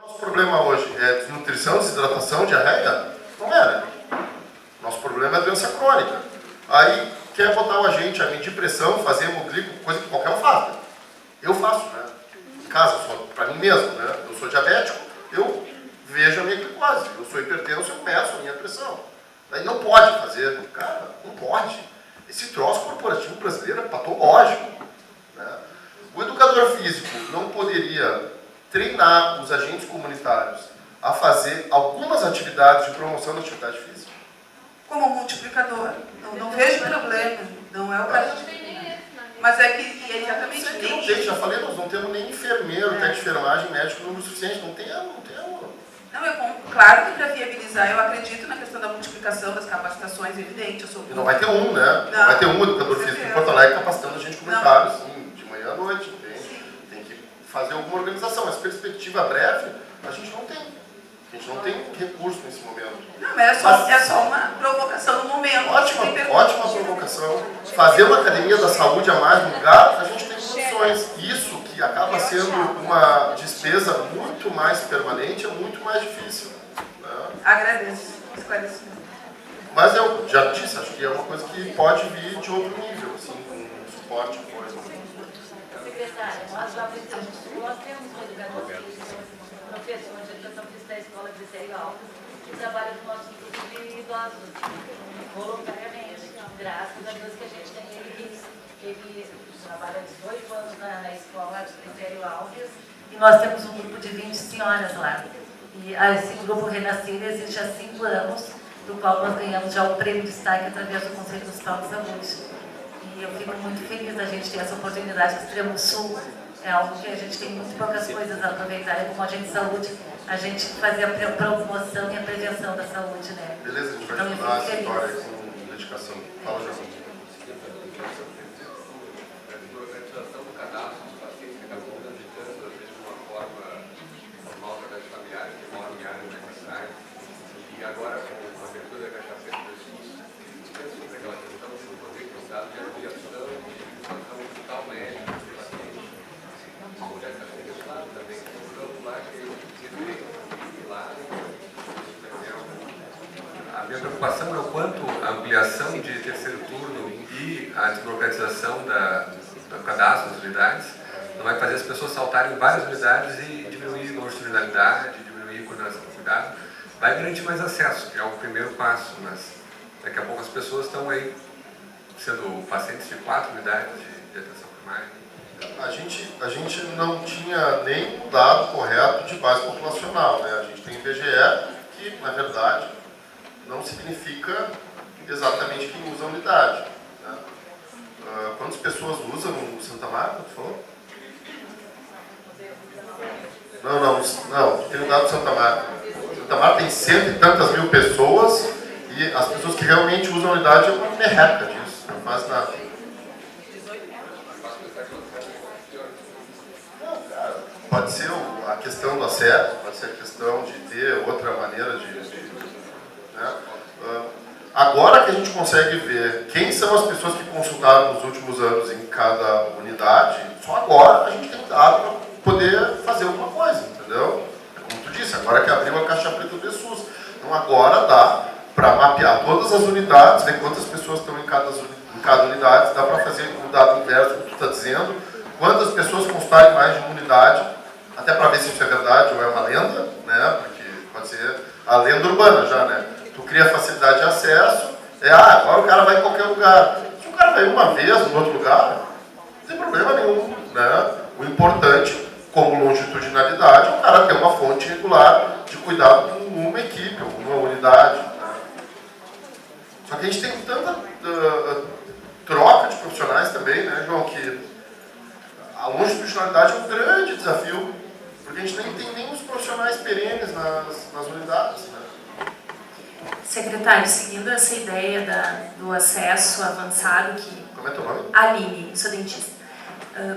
Nosso problema hoje é desnutrição, desidratação, diarreia? Não é, né? Nosso problema é doença crônica. Aí quer botar o agente a medir pressão, fazer hemoglícola, coisa que qualquer um faz. Né? Eu faço, né? Em casa, para mim mesmo, né? Eu sou diabético, eu vejo a minha glicose. Eu sou hipertenso, eu meço a minha pressão. Aí não pode fazer. Cara, não pode. Esse troço corporativo brasileiro é patológico. Né? O educador físico não poderia treinar os agentes comunitários a fazer algumas atividades de promoção da atividade física? Como multiplicador. Não vejo problema. Não é o caso de... Mas é que é exatamente não tem, já falei, nós não temos nem enfermeiro, técnico de enfermagem, médico número suficiente. Não tem. Claro que para viabilizar, eu acredito na questão da multiplicação das capacitações, evidente. E não vai ter um, né? Não vai ter um educador físico em Porto Alegre capacitando a gente comunitário, sim, de manhã à noite. Tem que fazer alguma organização, mas perspectiva breve a gente não tem. A gente não tem recurso nesse momento. Não, mas é só uma provocação no momento. Ótima provocação. Fazer uma academia da saúde a mais no lugar, a gente tem condições. Isso que acaba sendo uma despesa muito mais permanente, é muito mais difícil. Né? Agradeço o esclarecimento. Mas eu já disse, acho que é uma coisa que pode vir de outro nível, assim, com suporte, coisa. Secretária, nós temos um educador físico, professor de educação física da Escola Critério Alves, que trabalha com o nosso grupo de idosos, voluntariamente. Graças a Deus que a gente tem ele trabalha 18 anos na Escola Critério Alves, e nós temos um grupo de 20 senhoras lá. E esse grupo Renascer existe há 5 anos, do qual nós ganhamos já o prêmio de destaque através do Conselho Municipal de Saúde. E eu fico muito feliz da gente ter essa oportunidade no Extremo Sul. É algo que a gente tem muito poucas coisas a aproveitar. E como agente de saúde, a gente fazer a promoção e a prevenção da saúde, né? Beleza, a gente vai estudar essa história com dedicação. Fala, João. A minha preocupação é o quanto a ampliação de terceiro turno e a desburocratização do cadastro das unidades não vai fazer as pessoas saltarem em várias unidades e diminuir a longitudinalidade, diminuir a coordenação do cuidado. Vai garantir mais acesso, que é o primeiro passo, mas daqui a pouco as pessoas estão aí sendo pacientes de 4 unidades de atenção primária. A gente não tinha nem o dado correto de base populacional, né? A gente tem IBGE, que, na verdade, não significa exatamente quem usa a unidade. Né? Quantas pessoas usam o Santa Marta, tu falou? Não, tem o dado do Santa Marta. Santa Marta tem 100 e tantas mil pessoas e as pessoas que realmente usam a unidade é uma merreca disso, não faz nada. Não, cara, pode ser a questão do acesso, pode ser a questão de ter outra maneira de né? Agora que a gente consegue ver quem são as pessoas que consultaram nos últimos anos em cada unidade, só agora a gente tem dado para poder fazer alguma coisa, entendeu? Como tu disse, agora que abriu a caixa preta do SUS. Então agora dá para mapear todas as unidades, ver quantas pessoas estão em cada unidade, dá para fazer o dado inverso que tu está dizendo, quantas pessoas consultarem mais de uma unidade, até para ver se isso é verdade ou é uma lenda, né? Porque pode ser a lenda urbana já, né? Tu cria facilidade de acesso, agora o cara vai em qualquer lugar. Se o cara vai uma vez em outro lugar, não tem problema nenhum, né? O importante, como longitudinalidade, é o cara ter uma fonte regular de cuidado com uma equipe, uma unidade. Né? Só que a gente tem tanta troca de profissionais também, né, João, que a longitudinalidade é um grande desafio, porque a gente nem tem nem os profissionais perenes nas unidades. Né? Secretário, seguindo essa ideia do acesso avançado que... Como é teu nome? Aline, sou dentista.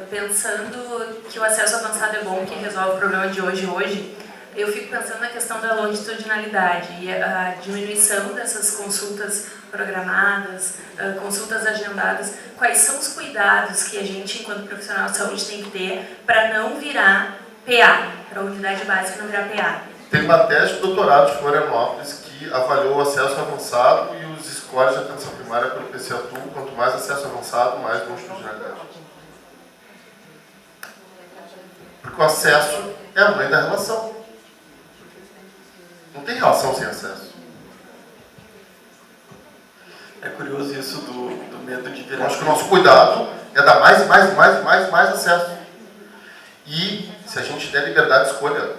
Pensando que o acesso avançado é bom, que resolve o problema de hoje, eu fico pensando na questão da longitudinalidade e a diminuição dessas consultas programadas, consultas agendadas. Quais são os cuidados que a gente, enquanto profissional de saúde, tem que ter para não virar PA, para a unidade básica não virar PA. Tem uma tese de doutorado de Florianópolis que avaliou o acesso avançado e os scores de atenção primária pelo PCA-TU. Quanto mais acesso avançado, mais longitudinalidade. Porque o acesso é a mãe da relação. Não tem relação sem acesso. É curioso isso do medo de virar. Eu acho que o nosso cuidado é dar mais acesso. E se a gente der liberdade de escolha,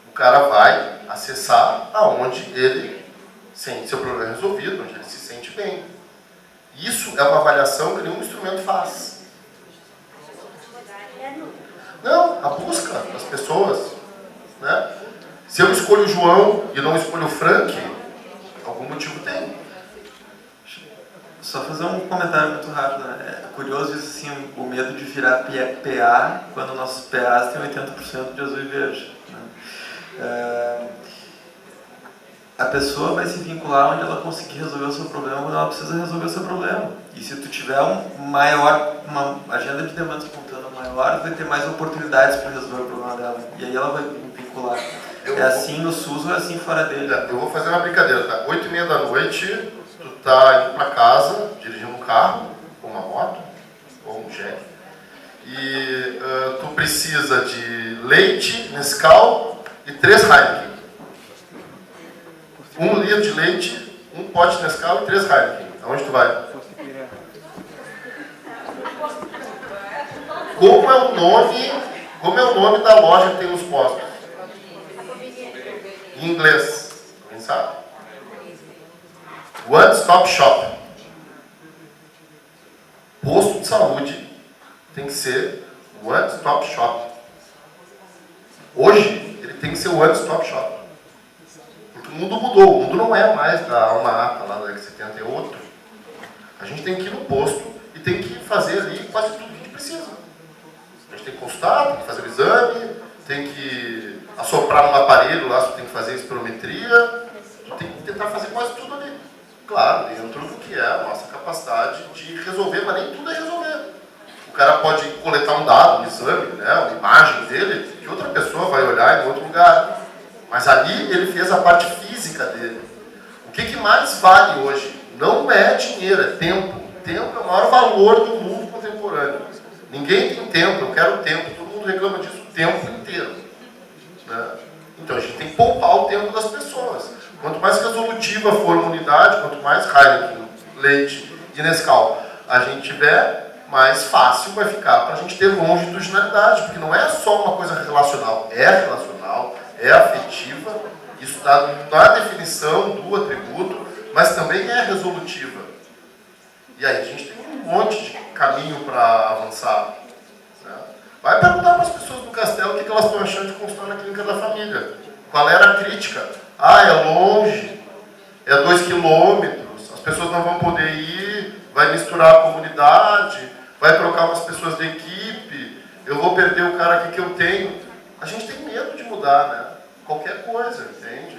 o cara vai acessar aonde ele sente seu problema resolvido, onde ele se sente bem. Isso é uma avaliação que nenhum instrumento faz. Não, a busca das pessoas. Né? Se eu escolho o João e não escolho o Frank, algum motivo tem. Só fazer um comentário muito rápido. Né? É curioso isso, assim, o medo de virar PA quando nossos PAs têm 80% de azul e verde. Né? A pessoa vai se vincular onde ela conseguir resolver o seu problema quando ela precisa resolver o seu problema. E se tu tiver uma agenda de demanda espontânea maior, vai ter mais oportunidades para resolver o problema dela. E aí ela vai vincular. Assim no SUS ou é assim fora dele? Eu vou fazer uma brincadeira, tá? 8h30 da noite, tu tá indo pra casa, dirigindo um carro, ou uma moto, ou um jegue, e tu precisa de leite, Nescau e 3 Heineken. 1 litro de leite, 1 pote de Nescau e 3 Heineken. Aonde tu vai? Como é o nome da loja que tem nos postos? Em inglês. Alguém sabe? One Stop Shop. Posto de saúde tem que ser One Stop Shop. Hoje, ele tem que ser One Stop Shop. Porque o mundo mudou. O mundo não é mais da Alma Ata, lá da década de 70, é outro. A gente tem que ir no posto e tem que fazer ali quase tudo que a gente precisa. A gente tem que consultar, tem que fazer o exame, tem que assoprar no aparelho lá, você tem que fazer a espirometria, tem que tentar fazer quase tudo ali. Claro, dentro do que é a nossa capacidade de resolver, mas nem tudo é resolver. O cara pode coletar um dado, um exame, né, uma imagem dele, que outra pessoa vai olhar em outro lugar. Mas ali ele fez a parte física dele. O que mais vale hoje? Não é dinheiro, é tempo. Tempo é o maior valor do mundo contemporâneo. Ninguém tem tempo, eu quero tempo, todo mundo reclama disso o tempo inteiro. Né? Então a gente tem que poupar o tempo das pessoas. Quanto mais resolutiva for uma unidade, quanto mais Heineken, leite e Nescau a gente tiver, mais fácil vai ficar para a gente ter longitudinalidade, porque não é só uma coisa relacional, é afetiva, isso está na definição do atributo, mas também é resolutiva. E aí a gente tem um monte de caminho para avançar. Né? Vai perguntar para as pessoas do Castelo o que elas estão achando de consultar na clínica da família. Qual era a crítica? Ah, é longe, é 2 quilômetros, as pessoas não vão poder ir, vai misturar a comunidade, vai trocar umas pessoas da equipe, eu vou perder o cara aqui que eu tenho. A gente tem medo de mudar, né? Qualquer coisa, entende?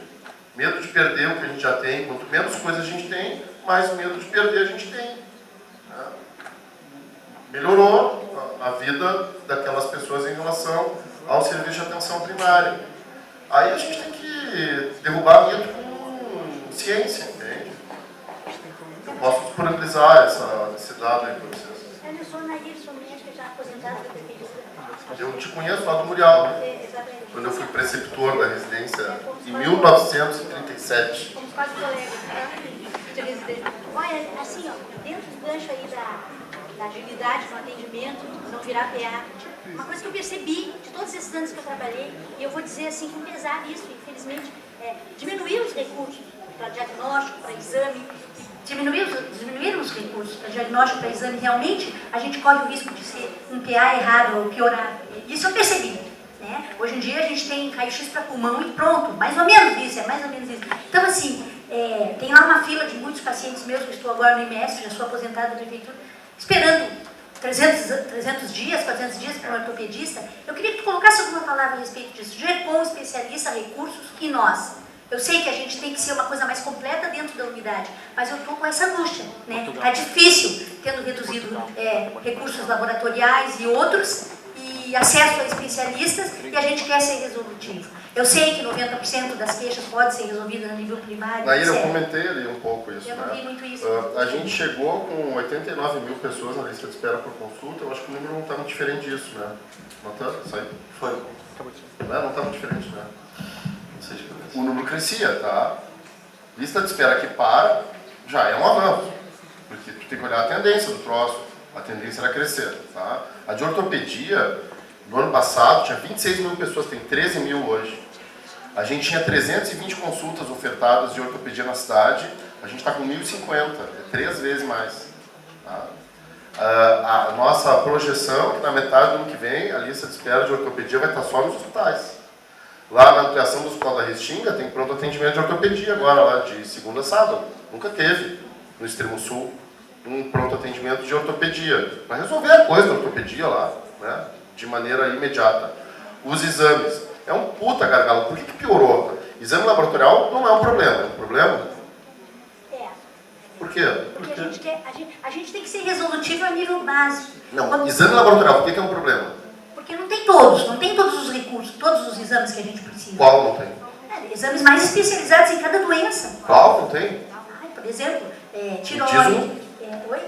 Medo de perder o que a gente já tem. Quanto menos coisas a gente tem, mais medo de perder a gente tem. Né? Melhorou a vida daquelas pessoas em relação ao serviço de atenção primária. Aí a gente tem que derrubar mito com ciência, entende? Eu posso disponibilizar esse dado aí para vocês. Eu sou Nair, sou médica já aposentada da prefeitura. Eu te conheço lá do Murial, quando eu fui preceptor da residência em 1937. Fomos quase colegas de residência. Olha, assim, ó, dentro do gancho aí da agilidade no atendimento, não virar PA, uma coisa que eu percebi de todos esses anos que eu trabalhei, e eu vou dizer assim, que pesar isso, infelizmente, diminuir os recursos para diagnóstico, para exame, diminuir os recursos para diagnóstico, para exame, realmente a gente corre o risco de ser um PA errado ou piorar. Isso eu percebi. Né? Hoje em dia a gente tem raio-x para pulmão e pronto, mais ou menos isso, é mais ou menos isso. Então assim, tem lá uma fila de muitos pacientes meus, que estou agora no MS, já sou aposentada da prefeitura, esperando 300 dias, 400 dias para um ortopedista. Eu queria que tu colocasse alguma palavra a respeito disso. GERCOM, especialista, recursos e nós. Eu sei que a gente tem que ser uma coisa mais completa dentro da unidade, mas eu estou com essa angústia, né? Tá difícil, tendo reduzido recursos laboratoriais e outros, e acesso a especialistas, e a gente quer ser resolutivo. Eu sei que 90% das queixas pode ser resolvida no nível primário. Nair, eu comentei ali um pouco isso, eu não vi muito isso. A gente chegou com 89 mil pessoas na lista de espera por consulta, eu acho que o número não está muito diferente disso, né? Não está? Saiu? Foi. Não está muito diferente, né? Não sei de cabeça. O número crescia, tá? Lista de espera que para, já é um avanço. Porque tu tem que olhar a tendência do troço. A tendência era crescer, tá? A de ortopedia, no ano passado, tinha 26 mil pessoas, tem 13 mil hoje. A gente tinha 320 consultas ofertadas de ortopedia na cidade, a gente está com 1.050, é 3 vezes mais. Tá? A nossa projeção é que na metade do ano que vem, a lista de espera de ortopedia vai estar só nos hospitais. Lá na ampliação do Hospital da Restinga, tem pronto atendimento de ortopedia agora, lá de segunda a sábado. Nunca teve, no extremo sul, um pronto atendimento de ortopedia. Para resolver a coisa da ortopedia lá, né, de maneira imediata. Os exames. É um puta gargalo. Por que piorou? Exame laboratorial não é um problema. É um problema? É. Por quê? Porque a gente tem que ser resolutivo a nível básico. Não, exame laboratorial, por que é um problema? Porque não tem todos os recursos, todos os exames que a gente precisa. Qual não tem? Exames mais especializados em cada doença. Qual não tem? Por exemplo, tireoide. Oi?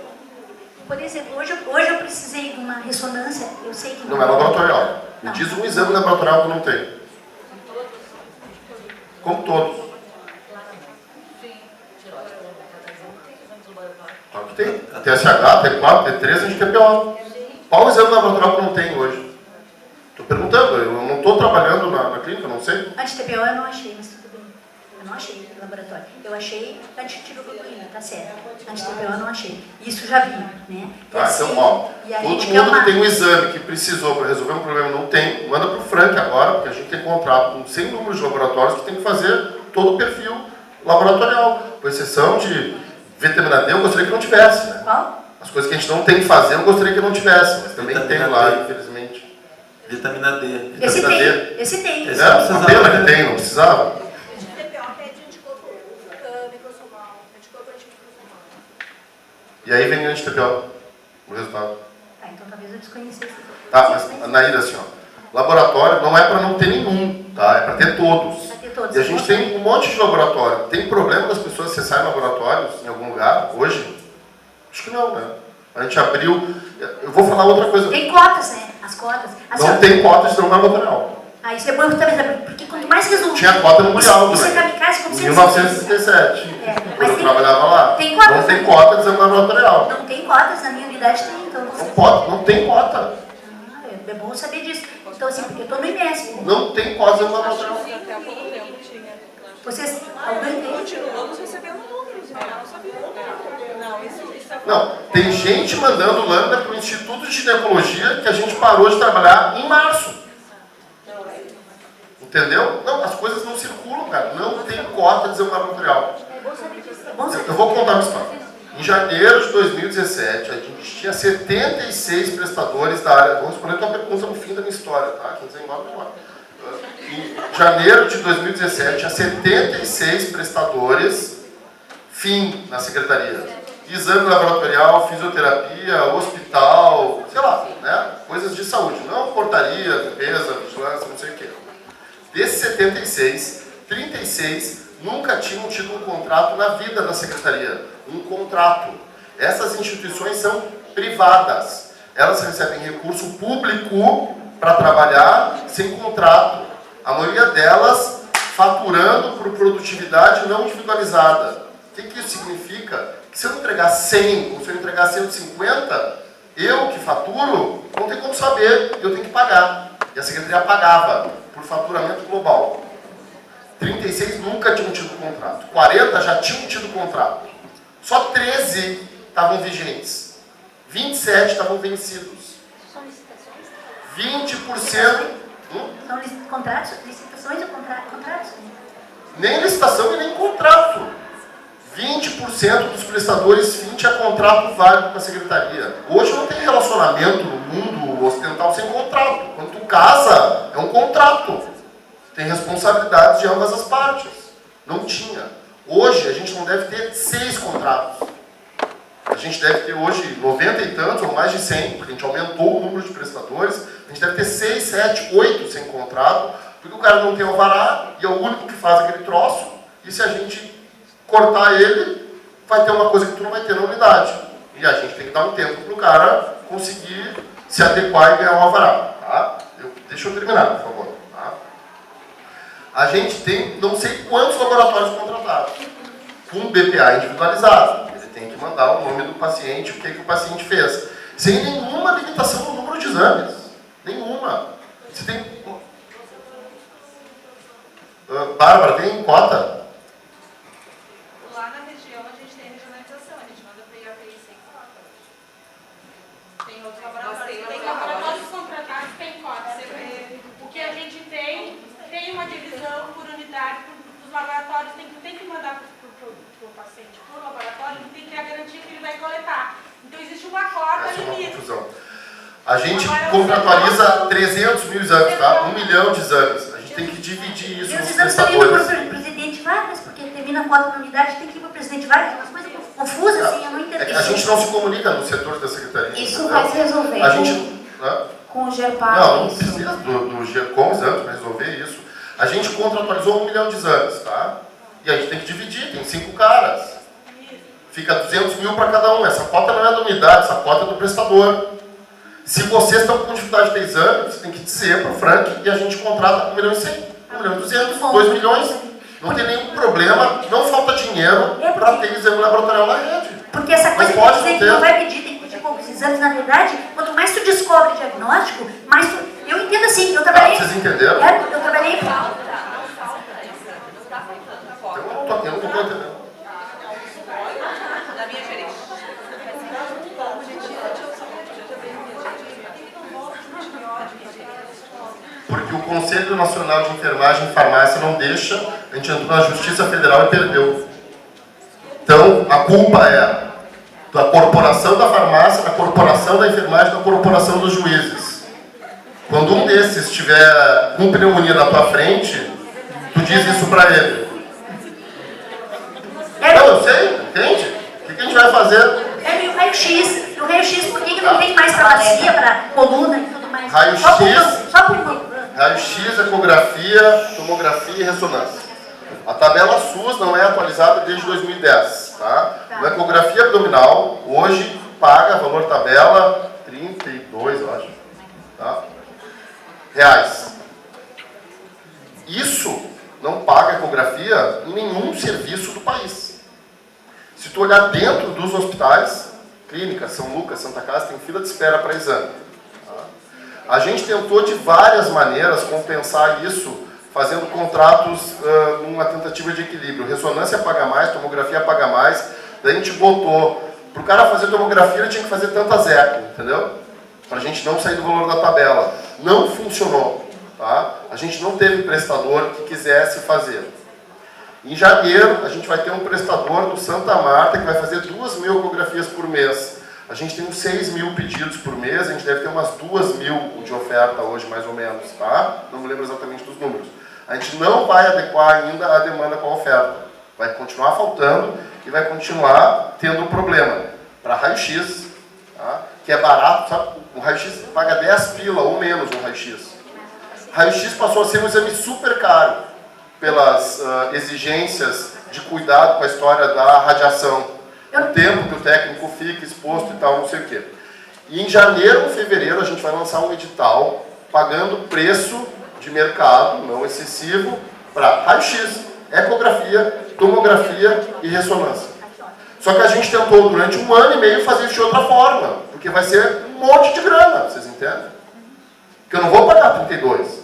Por exemplo, hoje eu precisei de uma ressonância, eu sei que... Não é laboratorial. Me Não. diz um exame laboratorial que não tem. Como todos. Claro que tem. TSH, T4, T3, anti-TPO. Qual o exame laboratorial que não tem hoje? Estou perguntando, eu não estou trabalhando na clínica, eu não sei. Anti-TPO eu não achei, mas tudo bem. Eu não achei no laboratório. Eu achei anti-tiroglobulina, tá certo. Anti-TPO eu não achei. Isso já vi, né? Tá, então, ó, todo mundo que tem um exame que precisou para resolver um problema não tem, manda para o Frank agora, porque a gente tem contrato com 100 números de laboratórios que tem que fazer todo o perfil laboratorial. Com exceção de vitamina D, eu gostaria que não tivesse, né? Qual? As coisas que a gente não tem que fazer, eu gostaria que não tivesse, mas também Vitamina tem lá, D. infelizmente. Vitamina D. Esse Vitamina D. tem, esse tem. Esse É, uma pena que tem, não precisava. E aí vem o anti-TPO, o resultado. Tá, então talvez eu desconhecesse. Tá, mas Naíra, assim, ó, laboratório não é para não ter nenhum, tá? É para ter todos. Pra ter todos. E a gente tem um monte de laboratório. Tem problema das pessoas acessarem laboratórios em algum lugar hoje? Acho que não, né? A gente abriu... Eu vou falar outra coisa. Tem cotas, né? As cotas. Não tem cota de exame laboratorial. Ah, isso é bom também, porque quanto mais resolutivo... Tinha cota no Mundial, Isso é né? kamikaze como Em você 1967. mas Quando eu tem- trabalhava lá. tem cota, Não tem né? cota de exame laboratorial. Não tem cotas, na minha unidade tem, então... Não tem cota. Ah, é bom saber disso. Então, assim, porque eu estou no IMESP. Né? Não tem cota de exame laboratorial. Até há pouco tempo tinha. Vocês... Alguém tem? Continuamos recebendo números, né? Não sabia. Não, isso é... Não, tem gente mandando lâmina para o Instituto de Ginecologia que a gente parou de trabalhar em março. Entendeu? Não, as coisas não circulam, cara. Não tem cota de exame laboratorial. É bom saber disso. É bom saber. Eu vou contar uma história. Em janeiro de 2017, a gente tinha 76 prestadores da área. Vou responder a tua pergunta no fim da minha história, tá? Quem quiser ir embora, vai embora. Em janeiro de 2017, tinha 76 prestadores, fim, na secretaria. Exame laboratorial, fisioterapia, hospital, sei lá, né? Coisas de saúde. Não portaria, limpeza, vigilância, não sei o quê. Desses 76, 36 nunca tinham tido um contrato na vida da secretaria. Um contrato. Essas instituições são privadas. Elas recebem recurso público para trabalhar sem contrato. A maioria delas faturando por produtividade não individualizada. O que isso significa? Que se eu entregar 100 ou se eu entregar 150, eu que faturo, não tem como saber, eu tenho que pagar. E a secretaria pagava por faturamento global. 36 nunca tinham tido contrato. 40 já tinham tido contrato. Só 13 estavam vigentes. 27 estavam vencidos. São licitações? 20%... São contratos? Licitações ou contratos? Nem licitação e nem contrato. 20% dos prestadores fim tinha contrato válido com a secretaria. Hoje não tem relacionamento no mundo ocidental sem contrato. Quando tu casa, é um contrato. Tem responsabilidades de ambas as partes. Não tinha. Hoje a gente não deve ter 6 contratos. A gente deve ter hoje 90 e tantos, ou mais de 100, porque a gente aumentou o número de prestadores, a gente deve ter 6, 7, 8 sem contrato, porque o cara não tem alvará, e é o único que faz aquele troço, e se a gente cortar ele, vai ter uma coisa que tu não vai ter na unidade. E a gente tem que dar um tempo para o cara conseguir se adequar e ganhar um alvará. Tá? Deixa eu terminar, por favor. Tá? A gente tem não sei quantos laboratórios contratados, com BPA individualizado. Ele tem que mandar o nome do paciente, o que o paciente fez. Sem nenhuma limitação no número de exames. Nenhuma. Você tem... Bárbara, tem cota? Lá na região a gente tem regionalização, a gente manda para IAPI sem cota. Tem outros laboratórios. Tem laboratórios contratados, tem cota. O que a gente tem uma divisão por unidade, os laboratórios tem que mandar para o paciente, para o laboratório, ele tem que ter a garantia que ele vai coletar. Então existe uma cota limite. A gente contratualiza 300 mil exames, tá? 1 milhão de exames. A gente tem que dividir isso nos prestadores. O presidente Vargas, porque termina a cota na unidade, tem que ir para o presidente Vargas, umas coisas confusas, assim, eu não entendo. A gente não se comunica no setor da secretaria. Isso vai se resolver. A gente... Com o GERPAR. Não precisa do GERCOM exames para resolver isso. A gente contratualizou 1 milhão de exames, tá? E a gente tem que dividir, tem 5 caras. Fica 200 mil para cada um. Essa cota não é da unidade, essa cota é do prestador. Se vocês estão com dificuldade de ter exame, você tem que dizer para o Frank e a gente contrata 1 milhão e 100, 1 milhão e 200, 2 milhões. Não tem nenhum problema, não falta dinheiro para ter exame laboratorial na rede. Porque essa coisa de dizer que não vai pedir, tem que pedir poucos exames, na verdade, quanto mais tu descobre diagnóstico, mais tu... Eu entendo assim, eu trabalhei... Vocês entenderam? Eu trabalhei... Eu não estou entendendo. Da minha gerência. Porque o Conselho Nacional de Enfermagem e Farmácia não deixa, a gente entrou na Justiça Federal e perdeu. Então, a culpa é da corporação da farmácia, da corporação da enfermagem, da corporação dos juízes. Quando um desses tiver com pneumonia na tua frente, tu diz isso para ele. Não, eu sei, entende? O que a gente vai fazer? É o raio-x. O raio-x, por que não tem mais para bacia, para coluna e tudo mais? Raio-x, só por raio-x, ecografia, tomografia e ressonância. A tabela SUS não é atualizada desde 2010. Tá? A ecografia abdominal, hoje, paga valor tabela 32, eu acho. Tá? Reais. Isso não paga ecografia em nenhum serviço do país. Se tu olhar dentro dos hospitais, clínicas, São Lucas, Santa Casa, tem fila de espera para exame. Tá? A gente tentou de várias maneiras compensar isso, fazendo contratos numa tentativa de equilíbrio. Ressonância paga mais, tomografia paga mais. Daí a gente botou, para o cara fazer tomografia ele tinha que fazer tantas eco, entendeu? Para a gente não sair do valor da tabela. Não funcionou. Tá? A gente não teve prestador que quisesse fazer. Em janeiro, a gente vai ter um prestador do Santa Marta que vai fazer 2.000 ecografias por mês. A gente tem uns 6 mil pedidos por mês, a gente deve ter umas 2.000 de oferta hoje, mais ou menos, tá? Não me lembro exatamente dos números. A gente não vai adequar ainda a demanda com a oferta. Vai continuar faltando e vai continuar tendo um problema. Para raio-x, tá? Que é barato, sabe? O raio-x paga 10 pila ou menos um raio-x. Raio-x passou a ser um exame super caro pelas exigências de cuidado com a história da radiação. O tempo que o técnico fica exposto e tal, não sei o quê. E em janeiro ou fevereiro a gente vai lançar um edital pagando preço de mercado, não excessivo, para raio-x, ecografia, tomografia e ressonância. Só que a gente tentou durante 1 ano e meio fazer isso de outra forma, porque vai ser um monte de grana, vocês entendem? Porque eu não vou pagar 32,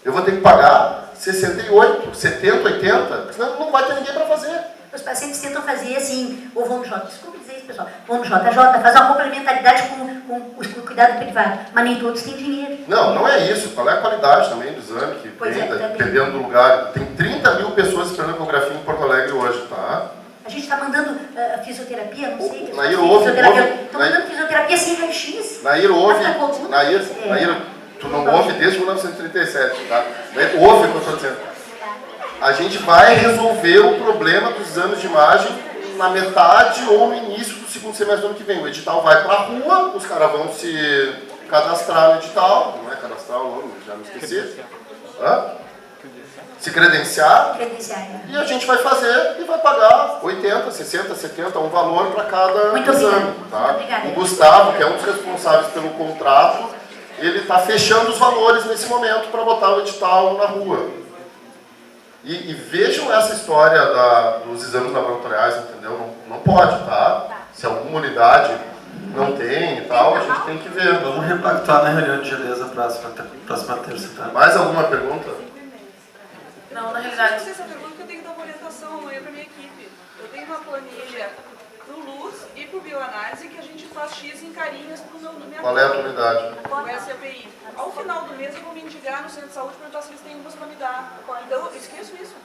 eu vou ter que pagar 68, 70, 80, senão não vai ter ninguém para fazer. Os pacientes tentam fazer assim, ou vão no J, desculpe dizer isso, pessoal, vão no JJ, fazer uma complementaridade com o cuidado privado, mas nem todos têm dinheiro. Não, não é isso. Qual é a qualidade também do exame, que dependendo do lugar. Tem 30 mil pessoas esperando ecografia em Porto Alegre hoje, tá? A gente está mandando fisioterapia, não sei. Nair, estão mandando fisioterapia sem raio-x. Nair, tu não ouve desde 1937, tá? Ouve o que eu estou dizendo. A gente vai resolver o problema dos exames de imagem na metade ou no início do do segundo semestre do ano que vem. O edital vai para a rua, os caras vão se cadastrar no edital, não é cadastrar o nome, já me esqueci. Se credenciar, e a gente vai fazer e vai pagar 80, 60, 70, um valor para cada exame. Tá? O Gustavo, que é um dos responsáveis pelo contrato, ele está fechando os valores nesse momento para botar o edital na rua. E vejam essa história dos exames laboratoriais, entendeu? Não pode, tá? Se alguma unidade não tem e tal, a gente tem que ver. Vamos repactuar na reunião de GDs a próxima terça, tá? Mais alguma pergunta? Não, na Eu realidade... não sei se essa pergunta que eu tenho que dar uma orientação amanhã para minha equipe. Eu tenho uma planilha para o Luz e para o Bioanálise que a gente faz X em carinhas para o meu Qual é a tua unidade? o SAPI. Ao final do mês eu vou me indicar no centro de saúde para perguntar se eles têm umas para me dar. Então eu esqueço isso.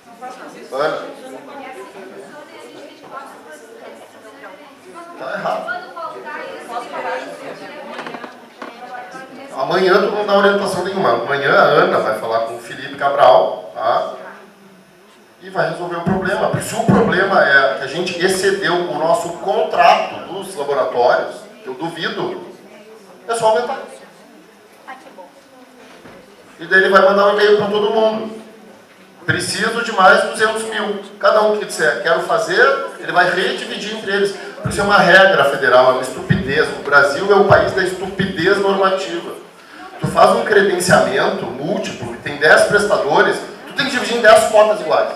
Não faço mais isso. Ana? Tá errado. Amanhã tu não dá orientação nenhuma. Amanhã a Ana vai falar com o Felipe Cabral, tá? E vai resolver o problema. Porque se o problema é que a gente excedeu o nosso contrato dos laboratórios, eu duvido, é só aumentar. E daí ele vai mandar um e-mail para todo mundo. Preciso de mais 200 mil. Cada um que disser quero fazer, ele vai redividir entre eles. Porque isso é uma regra federal, é uma estupidez. O Brasil é o país da estupidez normativa. Tu faz um credenciamento múltiplo e tem 10 prestadores, tu tem que dividir em 10 cotas iguais.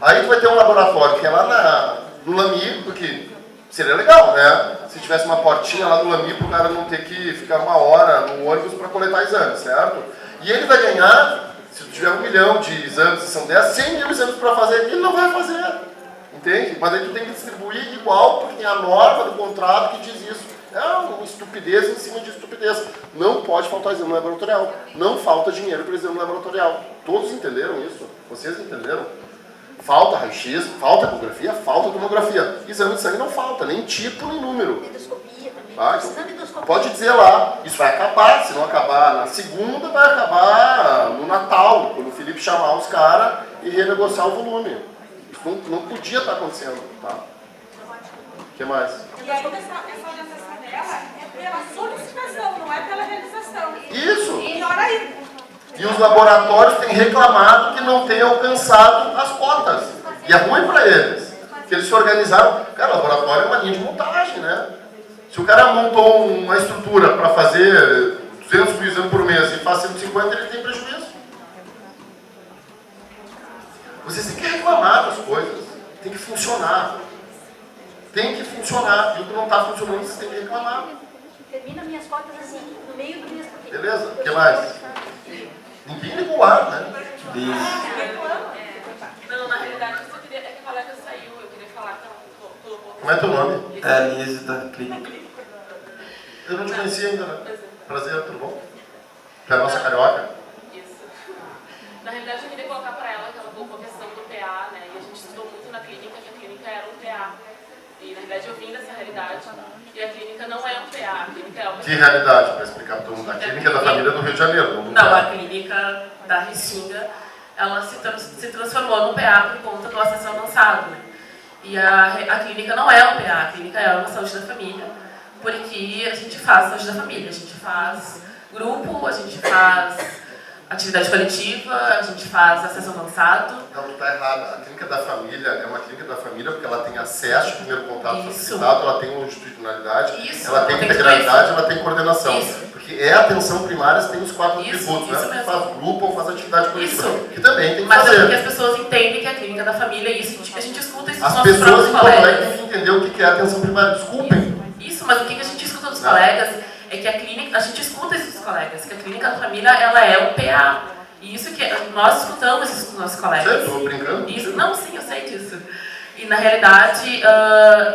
Aí tu vai ter um laboratório que é lá no Lami, porque seria legal, né? Se tivesse uma portinha lá no Lami para o cara não ter que ficar uma hora no ônibus para coletar exames, certo? E ele vai ganhar, se tu tiver 1 milhão de exames, se são 10, 100 mil exames para fazer, ele não vai fazer. Entende? Mas aí tu tem que distribuir igual, porque tem a norma do contrato que diz isso. É uma estupidez em cima de estupidez. Não pode faltar exame laboratorial. Não falta dinheiro para exame laboratorial. Todos entenderam isso? Vocês entenderam? Falta raio-x, falta ecografia, falta tomografia. Exame de sangue não falta, nem tipo, nem número. Endoscopia também. Ah, então, pode dizer lá, isso vai acabar. Se não acabar na segunda, vai acabar no Natal, quando o Felipe chamar os caras e renegociar o volume. Isso não podia estar acontecendo, tá? O que mais? E aí, essa orientação dela é pela solicitação, não é pela realização. Isso! E pior ainda. E os laboratórios têm reclamado que não têm alcançado as cotas. E é ruim para eles. Porque eles se organizaram. Cara, o laboratório é uma linha de montagem, né? Se o cara montou uma estrutura para fazer 200 mil exames por mês e faz 150, ele tem prejuízo. Vocês têm que reclamar das coisas. Tem que funcionar. Tem que funcionar. E o que não está funcionando, vocês têm que reclamar. Termina minhas cotas assim, no meio do mês. Beleza? O que mais? Ninguém ligou o ar, né? Não, na realidade, eu queria... É que a colega saiu, eu queria falar que ela colocou... Como é teu nome? É a Lise da clínica. Eu não te conhecia ainda, né? Prazer, tudo bom? É a nossa carioca? Isso. Na realidade, eu queria colocar para ela que ela colocou a questão do PA, né? E a gente estudou muito na clínica, que a clínica era um PA. E, na realidade, eu vim dessa realidade. E a clínica não é um PA, a clínica é uma... Que realidade? Para explicar para todo mundo. A clínica da família do Rio de Janeiro. Não, a clínica da Restinga, ela se transformou num PA por conta do acesso avançado, né? E a clínica não é um PA, a clínica é uma saúde da família, porque a gente faz saúde da família, a gente faz grupo, a gente faz atividade coletiva, a gente faz acesso avançado. Não, tu está errada. A clínica da família é uma clínica da família porque ela tem acesso ao primeiro contato facilitado, ela tem longitudinalidade, ela tem integralidade, ela tem coordenação. Isso. Porque é a atenção primária, você tem os 4 atributos, né? Faz grupo ou faz atividade coletiva. Que também tem que Mas fazer. é porque as pessoas entendem que a clínica da família é isso, a gente escuta isso dos As nossos pessoas próprios em Porto Alegre colegas. têm que entender o que é atenção primária. Desculpem. Isso, mas o que a gente escuta dos colegas é que a clínica, a gente escuta isso dos colegas, que a clínica da família, ela é um PA. E isso que nós escutamos isso dos nossos colegas. Você estou brincando? Isso, não, sim, eu sei disso. E na realidade,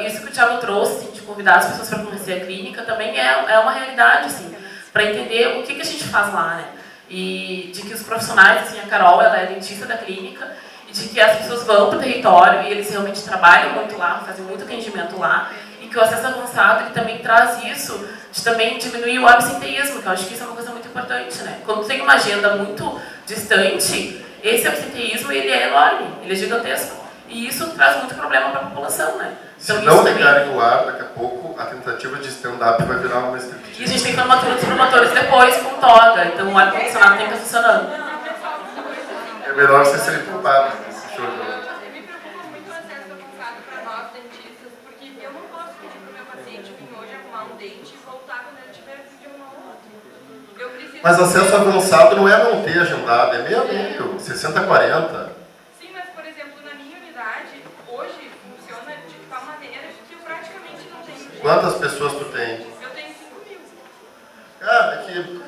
isso que o Thiago trouxe, assim, de convidar as pessoas para conhecer a clínica, também é uma realidade, assim, para entender o que a gente faz lá, né? E de que os profissionais, assim, a Carol, ela é dentista da clínica, e de que as pessoas vão para o território e eles realmente trabalham muito lá, fazem muito atendimento lá, e que o acesso avançado, ele também traz isso, de também diminuir o absenteísmo, que eu acho que isso é uma coisa muito importante, né? Quando tem uma agenda muito distante, esse absenteísmo, ele é enorme, ele é gigantesco. E isso traz muito problema para a população, né? Se não negarem o ar, daqui a pouco a tentativa de stand-up vai virar uma striptease. E a gente tem formatura dos promotores depois com toga, então o ar-condicionado tem que estar funcionando. É melhor vocês serem poupados nesse show. Me preocupa muito o acesso avançado para nós dentistas, porque eu não posso pedir para o meu paciente vir hoje arrumar um dente e voltar quando ele tiver de um ao outro. Eu preciso. Mas acesso avançado não é não ter agendado, é meio a meio, 60-40. Sim, mas por exemplo, na minha unidade, hoje funciona de tal maneira que eu praticamente não tenho gente. Quantas pessoas tu tem? Eu tenho 5.000. Cara, é que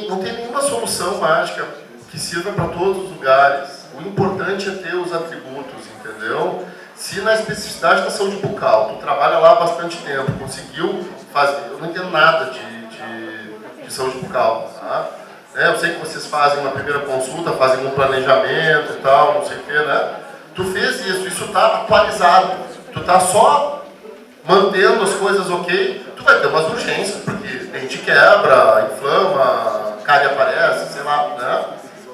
não tem nenhuma solução mágica que sirva para todos os lugares. O importante é ter os atributos, entendeu? Se na especificidade da saúde bucal, tu trabalha lá há bastante tempo, conseguiu fazer... Eu não entendo nada de saúde bucal, tá? Eu sei que vocês fazem uma primeira consulta, fazem um planejamento e tal, não sei o quê, né? Tu fez isso está atualizado. Tu está só mantendo as coisas ok, tu vai ter umas urgências, porque dente quebra, inflama, cárie aparece, sei lá, né?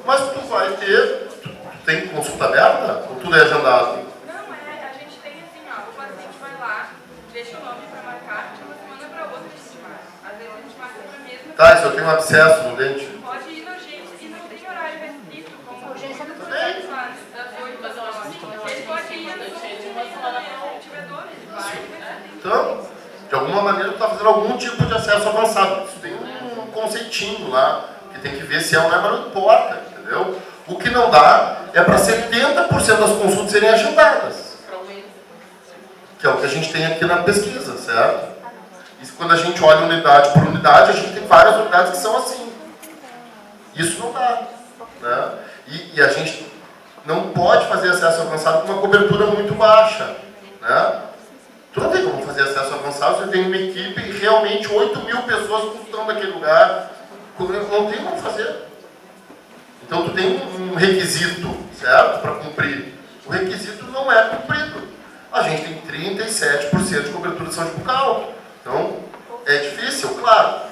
Mas tu vai ter... Tu tem consulta aberta? Ou tudo é agendado? Não, a gente tem assim, ó, o paciente vai lá, deixa o nome para marcar, de uma semana para outra a gente marca. Às vezes a gente marca para a mesma. Tá, e se eu tenho um abscesso no dente? Pode ir na urgência e não tem horário restrito, como a urgência não urgência faz, das 8 às 9. Ele pode ir às 11h30 da manhã, se ele tiver dor, ele vai e vai ser. Então, de alguma maneira tu está fazendo algum tipo de acesso avançado. Isso tem um conceitinho lá, que tem que ver se é ou não é, mas não importa, entendeu? O que não dá é para 70% das consultas serem agendadas. Que é o que a gente tem aqui na pesquisa, certo? E quando a gente olha unidade por unidade, a gente tem várias unidades que são assim. Isso não dá, né? E a gente não pode fazer acesso avançado com uma cobertura muito baixa, né? Tu não tem como fazer acesso avançado, você tem uma equipe e realmente 8.000 pessoas consultando naquele lugar. Não tem como fazer. Então tu tem um requisito, certo? Para cumprir. O requisito não é cumprido. A gente tem 37% de cobertura de saúde bucal. Então, é difícil, claro.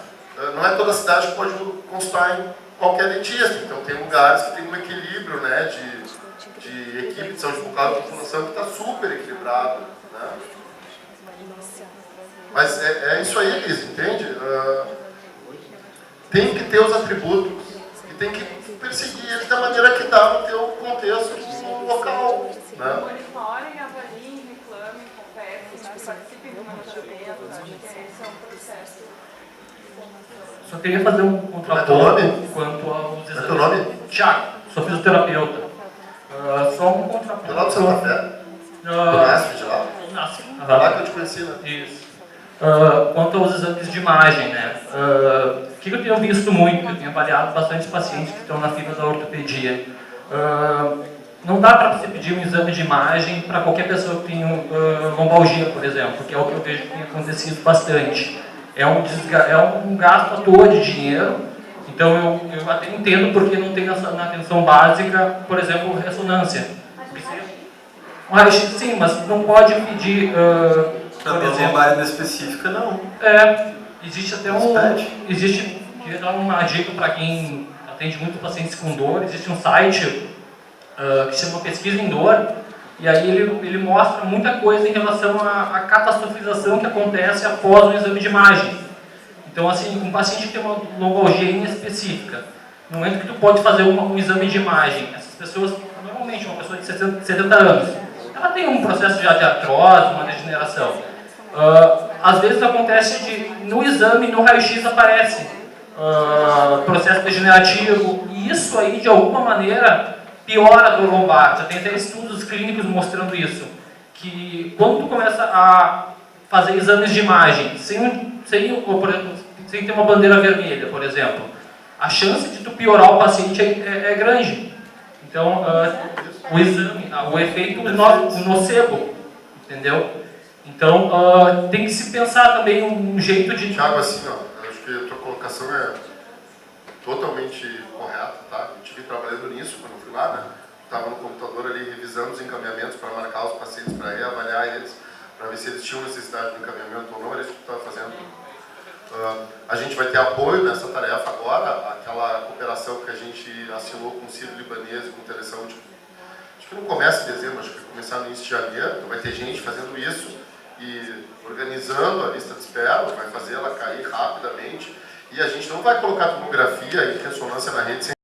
Não é toda cidade que pode consultar em qualquer dentista. Então tem lugares que tem um equilíbrio, né, de equipe de saúde bucal e população que está super equilibrado, né? Mas é isso aí, Liz, entende? Tem que ter os atributos e tem que perseguir eles da maneira que dá no teu contexto local, né? Monitorem, avaliem, reclamem, confessem, né? Participem do monitoramento, acho que esse é um processo. Só queria fazer um contraponto quanto aos exames. Qual é teu nome? Tiago, sou fisioterapeuta. Só um contraponto. De lá do Santa Fé? Do NASF de lá? NASF. Lá que eu te conheci, né? Isso. Quanto aos exames de imagem, né? O que eu tenho visto muito, eu tenho avaliado bastante pacientes que estão na fila da ortopedia. Não dá para você pedir um exame de imagem para qualquer pessoa que tenha lombalgia, por exemplo, que é o que eu vejo que tem acontecido bastante. É um gasto à toa de dinheiro, então eu até entendo porque não tem na atenção básica, por exemplo, ressonância. Sim, mas não pode pedir... Para dor lombar específica, não. Existe até queria dar uma dica para quem atende muito pacientes com dor, existe um site que se chama Pesquisa em Dor, e aí ele mostra muita coisa em relação à catastrofização que acontece após um exame de imagem. Então, assim, um paciente que tem uma lombalgia inespecífica, no momento que tu pode fazer um exame de imagem, essas pessoas, normalmente uma pessoa de 70 anos, ela tem um processo já de artrose, uma degeneração. Às vezes acontece no exame, no raio-x aparece processo degenerativo, e isso aí, de alguma maneira, piora a dor lombar. Já tem até estudos clínicos mostrando isso, que quando tu começa a fazer exames de imagem, sem ter uma bandeira vermelha, por exemplo, a chance de tu piorar o paciente é grande. Então, o exame, o efeito nocebo, entendeu? Então, tem que se pensar também um jeito de... Thiago, assim, ó, acho que a tua colocação é totalmente correta, tá? Eu estive trabalhando nisso quando eu fui lá, né? Estava no computador ali revisando os encaminhamentos para marcar os pacientes, para reavaliar eles, para ver se eles tinham necessidade de encaminhamento ou não, era isso que tu estava fazendo. A gente vai ter apoio nessa tarefa agora, aquela cooperação que a gente assinou com o Sírio-Libanês e com o Telesaúde. Acho que não começa em dezembro, acho que vai começar no início de janeiro, então vai ter gente fazendo isso. e organizando a lista de espera, vai fazer ela cair rapidamente, e a gente não vai colocar tomografia e ressonância na rede sem